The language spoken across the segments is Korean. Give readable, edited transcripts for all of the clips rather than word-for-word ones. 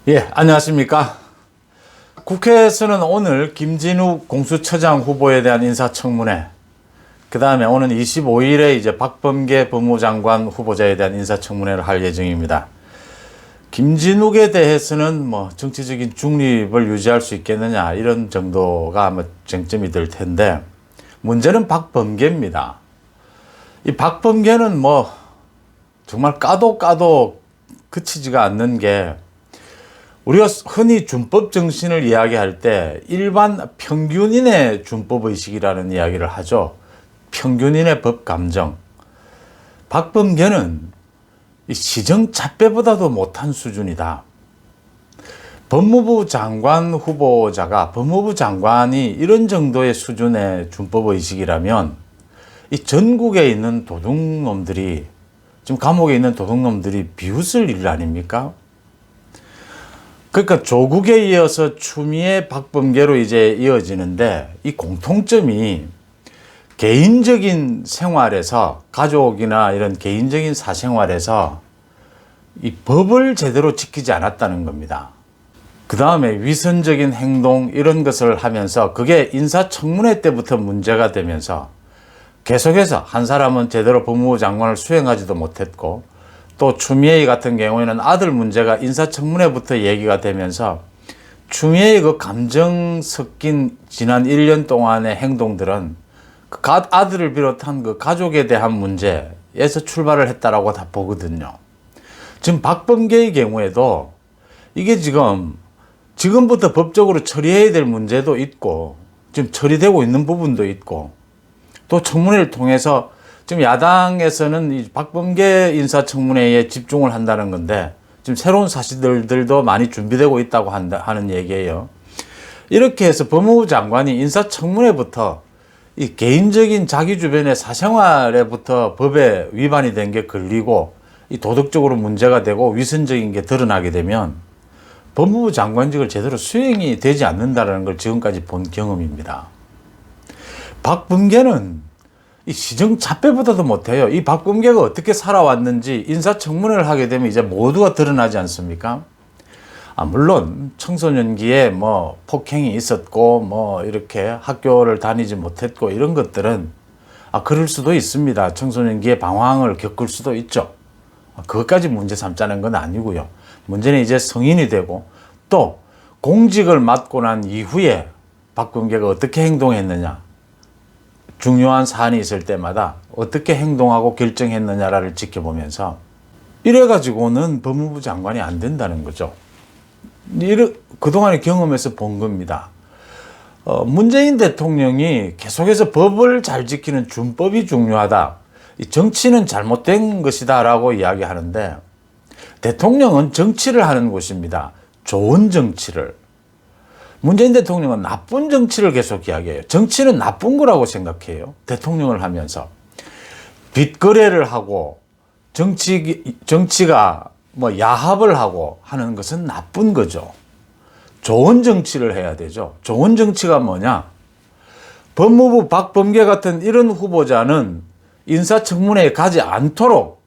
예, 안녕하십니까. 국회에서는 오늘 김진욱 공수처장 후보에 대한 인사청문회, 그 다음에 오는 25일에 이제 박범계 법무장관 후보자에 대한 인사청문회를 할 예정입니다. 김진욱에 대해서는 뭐 정치적인 중립을 유지할 수 있겠느냐 이런 정도가 아마 쟁점이 될 텐데, 문제는 박범계입니다. 이 박범계는 뭐 정말 까도 그치지가 않는 게, 우리가 흔히 준법 정신을 이야기할 때 일반 평균인의 준법 의식이라는 이야기를 하죠. 평균인의 법 감정. 박범계는 시정 잡배보다도 못한 수준이다. 법무부 장관 후보자가, 법무부 장관이 이런 정도의 수준의 준법 의식이라면 이 전국에 있는 도둑놈들이, 지금 감옥에 있는 도둑놈들이 비웃을 일 아닙니까? 그러니까 조국에 이어서 추미애 박범계로 이제 이어지는데, 이 공통점이 개인적인 생활에서, 가족이나 이런 개인적인 사생활에서 이 법을 제대로 지키지 않았다는 겁니다. 그 다음에 위선적인 행동 이런 것을 하면서 그게 인사청문회 때부터 문제가 되면서 계속해서 한 사람은 제대로 법무부 장관을 수행하지도 못했고, 또 추미애 같은 경우에는 아들 문제가 인사청문회부터 얘기가 되면서 추미애의 그 감정 섞인 지난 1년 동안의 행동들은 그 아들을 비롯한 그 가족에 대한 문제에서 출발을 했다라고 다 보거든요. 지금 박범계의 경우에도 이게 지금부터 법적으로 처리해야 될 문제도 있고, 지금 처리되고 있는 부분도 있고, 또 청문회를 통해서 지금 야당에서는 이 박범계 인사청문회에 집중을 한다는 건데, 지금 새로운 사실들도 많이 준비되고 있다고 하는 얘기예요. 이렇게 해서 법무부 장관이 인사청문회부터 이 개인적인 자기 주변의 사생활에부터 법에 위반이 된 게 걸리고, 이 도덕적으로 문제가 되고 위선적인 게 드러나게 되면 법무부 장관직을 제대로 수행이 되지 않는다는 걸 지금까지 본 경험입니다. 박범계는 이 시정 잡배보다도 못해요. 이 박범계가 어떻게 살아왔는지 인사청문회를 하게 되면 이제 모두가 드러나지 않습니까? 물론 청소년기에 뭐 폭행이 있었고, 뭐 이렇게 학교를 다니지 못했고, 이런 것들은 그럴 수도 있습니다. 청소년기에 방황을 겪을 수도 있죠. 그것까지 문제 삼자는 건 아니고요. 문제는 이제 성인이 되고, 또 공직을 맡고 난 이후에 박범계가 어떻게 행동했느냐, 중요한 사안이 있을 때마다 어떻게 행동하고 결정했느냐를 지켜보면서, 이래가지고는 법무부 장관이 안 된다는 거죠. 그동안의 경험에서 본 겁니다. 문재인 대통령이 계속해서 법을 잘 지키는 준법이 중요하다, 이 정치는 잘못된 것이다 라고 이야기하는데, 대통령은 정치를 하는 곳입니다. 좋은 정치를. 문재인 대통령은 나쁜 정치를 계속 이야기해요. 정치는 나쁜 거라고 생각해요. 대통령을 하면서. 빚거래를 하고 정치가 뭐 야합을 하고 하는 것은 나쁜 거죠. 좋은 정치를 해야 되죠. 좋은 정치가 뭐냐? 법무부 박범계 같은 이런 후보자는 인사청문회에 가지 않도록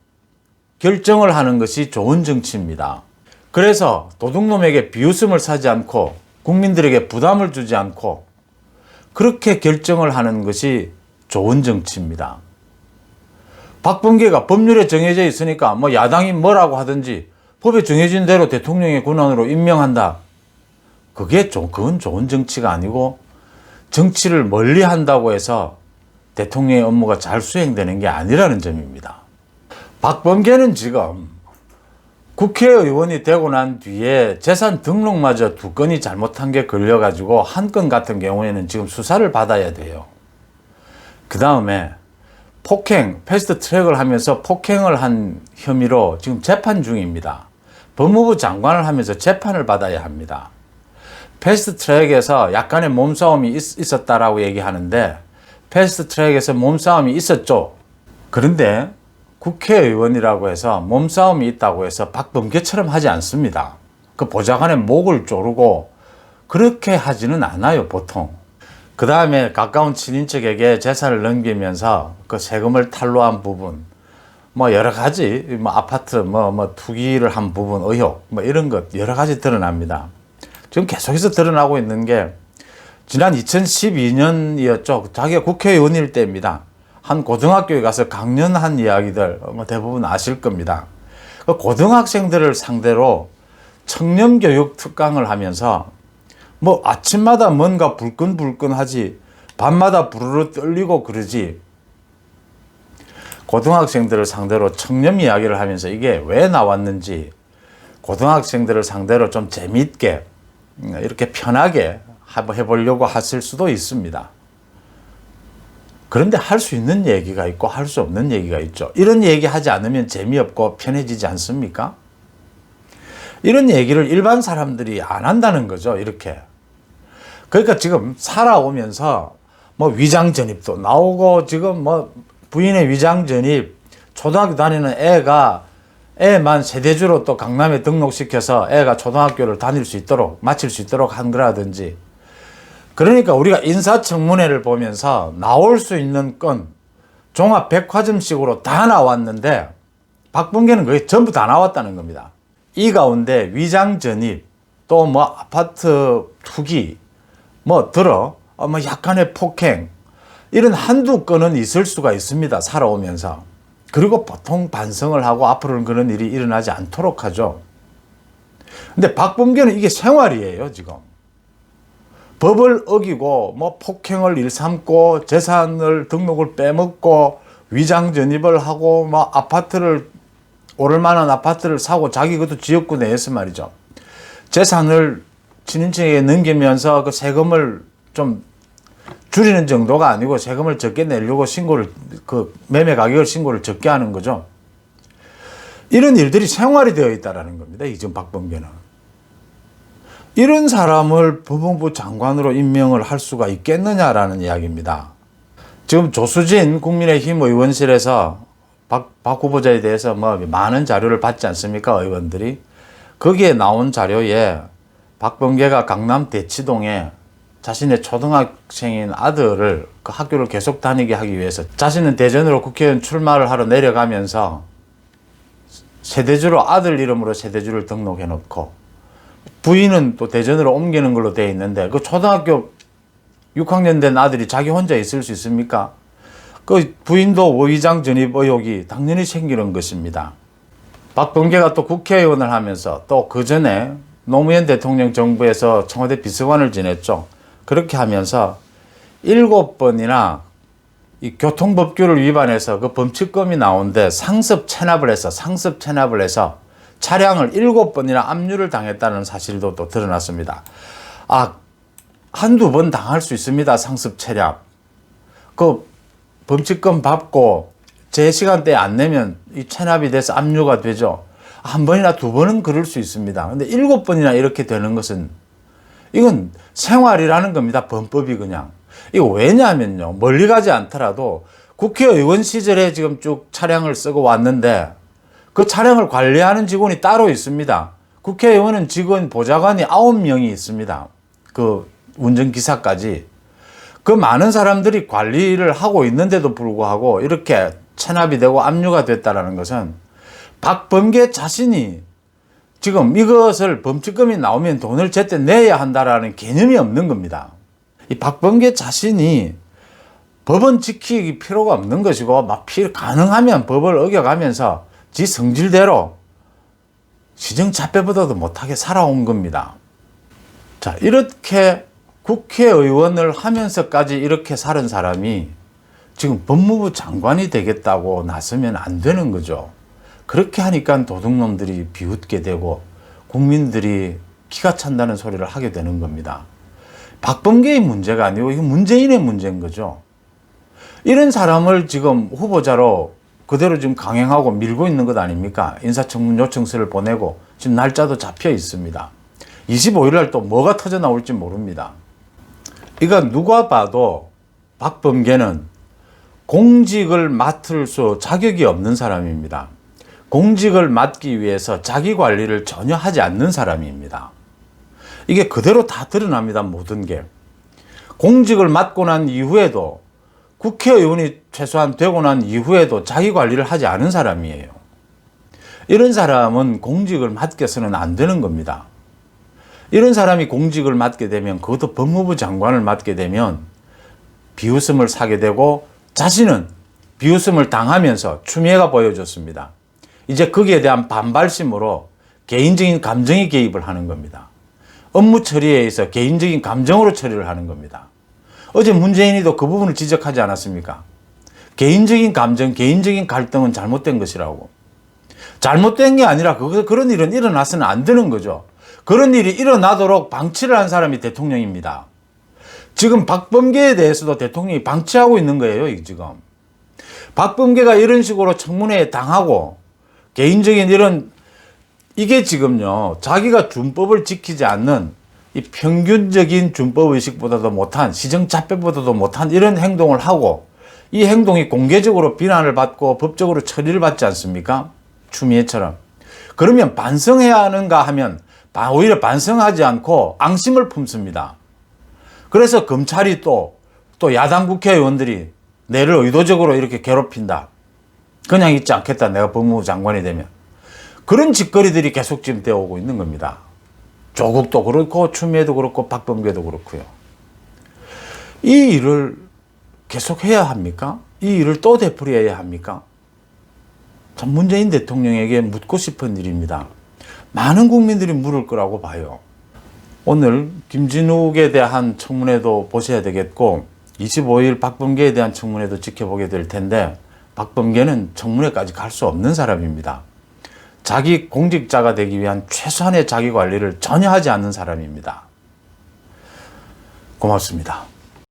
결정을 하는 것이 좋은 정치입니다. 그래서 도둑놈에게 비웃음을 사지 않고 국민들에게 부담을 주지 않고 그렇게 결정을 하는 것이 좋은 정치입니다. 박범계가 법률에 정해져 있으니까 뭐 야당이 뭐라고 하든지 법에 정해진 대로 대통령의 권한으로 임명한다. 그건 좋은 정치가 아니고, 정치를 멀리 한다고 해서 대통령의 업무가 잘 수행되는 게 아니라는 점입니다. 박범계는 지금 국회의원이 되고 난 뒤에 재산 등록마저 2건이 잘못한 게 걸려가지고 한 건 같은 경우에는 지금 수사를 받아야 돼요. 그 다음에 폭행, 패스트 트랙을 하면서 폭행을 한 혐의로 지금 재판 중입니다. 법무부 장관을 하면서 재판을 받아야 합니다. 패스트 트랙에서 약간의 몸싸움이 있었다라고 얘기하는데, 패스트 트랙에서 몸싸움이 있었죠. 그런데 국회의원이라고 해서 몸싸움이 있다고 해서 박범계처럼 하지 않습니다. 그 보좌관의 목을 조르고 그렇게 하지는 않아요, 보통. 그 다음에 가까운 친인척에게 재산을 넘기면서 그 세금을 탈루한 부분, 뭐 여러 가지 뭐 아파트 뭐 투기를 한 부분 의혹 뭐 이런 것 여러 가지 드러납니다. 지금 계속해서 드러나고 있는 게 지난 2012년이었죠. 자기가 국회의원일 때입니다. 한 고등학교에 가서 강연한 이야기들 뭐 대부분 아실 겁니다. 그 고등학생들을 상대로 청렴교육 특강을 하면서 뭐 아침마다 뭔가 불끈불끈하지 밤마다 부르르 떨리고 그러지, 고등학생들을 상대로 청렴 이야기를 하면서 이게 왜 나왔는지 고등학생들을 상대로 좀 재미있게 이렇게 편하게 해보려고 하실 수도 있습니다. 그런데 할 수 있는 얘기가 있고 할 수 없는 얘기가 있죠. 이런 얘기 하지 않으면 재미없고 편해지지 않습니까? 이런 얘기를 일반 사람들이 안 한다는 거죠. 이렇게. 그러니까 지금 살아오면서 뭐 위장 전입도 나오고, 지금 뭐 부인의 위장 전입, 초등학교 다니는 애만 세대주로 또 강남에 등록시켜서 애가 초등학교를 다닐 수 있도록, 마칠 수 있도록 한 거라든지. 그러니까 우리가 인사청문회를 보면서 나올 수 있는 건 종합 백화점식으로 다 나왔는데 박범계는 거의 전부 다 나왔다는 겁니다. 이 가운데 위장 전입, 또 뭐 아파트 투기, 뭐 약간의 폭행, 이런 한두 건은 있을 수가 있습니다. 살아오면서. 그리고 보통 반성을 하고 앞으로는 그런 일이 일어나지 않도록 하죠. 근데 박범계는 이게 생활이에요, 지금. 법을 어기고 뭐 폭행을 일삼고 재산을 등록을 빼먹고 위장 전입을 하고 뭐 아파트를, 오를 만한 아파트를 사고 자기 그것도 지역구 내에서 말이죠. 재산을 친인척에게 넘기면서 그 세금을 좀 줄이는 정도가 아니고 세금을 적게 내려고 매매 가격을 신고를 적게 하는 거죠. 이런 일들이 생활이 되어 있다는 겁니다. 이전 박범계는. 이런 사람을 법무부 장관으로 임명을 할 수가 있겠느냐라는 이야기입니다. 지금 조수진 국민의힘 의원실에서 박 후보자에 대해서 뭐 많은 자료를 받지 않습니까? 의원들이. 거기에 나온 자료에 박범계가 강남 대치동에 자신의 초등학생인 아들을 그 학교를 계속 다니게 하기 위해서 자신은 대전으로 국회의원 출마를 하러 내려가면서 세대주로 아들 이름으로 세대주를 등록해 놓고 부인은 또 대전으로 옮기는 걸로 되어 있는데 그 초등학교 6학년 된 아들이 자기 혼자 있을 수 있습니까? 그 부인도 위장 전입 의혹이 당연히 생기는 것입니다. 박범계가 또 국회의원을 하면서 또 그 전에 노무현 대통령 정부에서 청와대 비서관을 지냈죠. 그렇게 하면서 7번이나 이 교통법규를 위반해서 그 범칙금이 나오는데 상습 체납을 해서 차량을 7번이나 압류를 당했다는 사실도 또 드러났습니다. 한두 번 당할 수 있습니다. 상습 체납. 그 범칙금 받고 제 시간대에 안 내면 이 체납이 돼서 압류가 되죠. 한 번이나 두 번은 그럴 수 있습니다. 근데 7번이나 이렇게 되는 것은 이건 생활이라는 겁니다. 범법이 그냥. 이거 왜냐면요. 멀리 가지 않더라도 국회의원 시절에 지금 쭉 차량을 쓰고 왔는데 그 차량을 관리하는 직원이 따로 있습니다. 국회의원은 직원 보좌관이 9명이 있습니다. 그 운전기사까지. 그 많은 사람들이 관리를 하고 있는데도 불구하고 이렇게 체납이 되고 압류가 됐다는 것은 박범계 자신이 지금 이것을 범칙금이 나오면 돈을 제때 내야 한다라는 개념이 없는 겁니다. 이 박범계 자신이 법은 지키기 필요가 없는 것이고 가능하면 법을 어겨가면서 지 성질대로 시정잡배보다도 못하게 살아온 겁니다. 자, 이렇게 국회의원을 하면서까지 이렇게 살은 사람이 지금 법무부 장관이 되겠다고 나서면 안 되는 거죠. 그렇게 하니까 도둑놈들이 비웃게 되고 국민들이 기가 찬다는 소리를 하게 되는 겁니다. 박범계의 문제가 아니고 이게 문재인의 문제인 거죠. 이런 사람을 지금 후보자로 그대로 지금 강행하고 밀고 있는 것 아닙니까? 인사청문 요청서를 보내고 지금 날짜도 잡혀 있습니다. 25일 날 또 뭐가 터져 나올지 모릅니다. 이거 누가 봐도 박범계는 공직을 맡을 수 자격이 없는 사람입니다. 공직을 맡기 위해서 자기 관리를 전혀 하지 않는 사람입니다. 이게 그대로 다 드러납니다. 모든 게. 공직을 맡고 난 이후에도 국회의원이 최소한 되고 난 이후에도 자기 관리를 하지 않은 사람이에요. 이런 사람은 공직을 맡겨서는 안 되는 겁니다. 이런 사람이 공직을 맡게 되면, 그것도 법무부 장관을 맡게 되면 비웃음을 사게 되고, 자신은 비웃음을 당하면서 추미애가 보여줬습니다. 이제 거기에 대한 반발심으로 개인적인 감정이 개입을 하는 겁니다. 업무 처리에 있어 개인적인 감정으로 처리를 하는 겁니다. 어제 문재인이도 그 부분을 지적하지 않았습니까? 개인적인 감정, 개인적인 갈등은 잘못된 것이라고. 잘못된 게 아니라 그런 일은 일어나서는 안 되는 거죠. 그런 일이 일어나도록 방치를 한 사람이 대통령입니다. 지금 박범계에 대해서도 대통령이 방치하고 있는 거예요, 지금. 박범계가 이런 식으로 청문회에 당하고 개인적인 이게 지금요, 자기가 준법을 지키지 않는 이 평균적인 준법 의식보다도 못한, 시정자폐보다도 못한 이런 행동을 하고, 이 행동이 공개적으로 비난을 받고 법적으로 처리를 받지 않습니까? 추미애처럼. 그러면 반성해야 하는가 하면 오히려 반성하지 않고 앙심을 품습니다. 그래서 검찰이 또 야당 국회의원들이 내를 의도적으로 이렇게 괴롭힌다. 그냥 있지 않겠다, 내가 법무부 장관이 되면. 그런 짓거리들이 계속 지금 되어오고 있는 겁니다. 조국도 그렇고 추미애도 그렇고 박범계도 그렇고요. 이 일을 계속 해야 합니까? 이 일을 또 되풀이해야 합니까? 참 문재인 대통령에게 묻고 싶은 일입니다. 많은 국민들이 물을 거라고 봐요. 오늘 김진욱에 대한 청문회도 보셔야 되겠고 25일 박범계에 대한 청문회도 지켜보게 될 텐데, 박범계는 청문회까지 갈 수 없는 사람입니다. 자기 공직자가 되기 위한 최소한의 자기 관리를 전혀 하지 않는 사람입니다. 고맙습니다.